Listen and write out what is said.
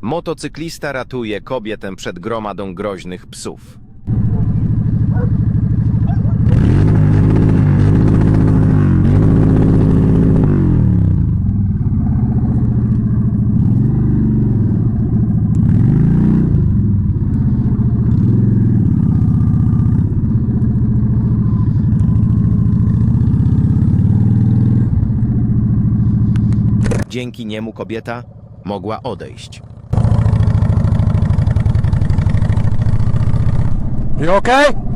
Motocyklista ratuje kobietę przed gromadą groźnych psów. Dzięki niemu kobieta mogła odejść. You okay?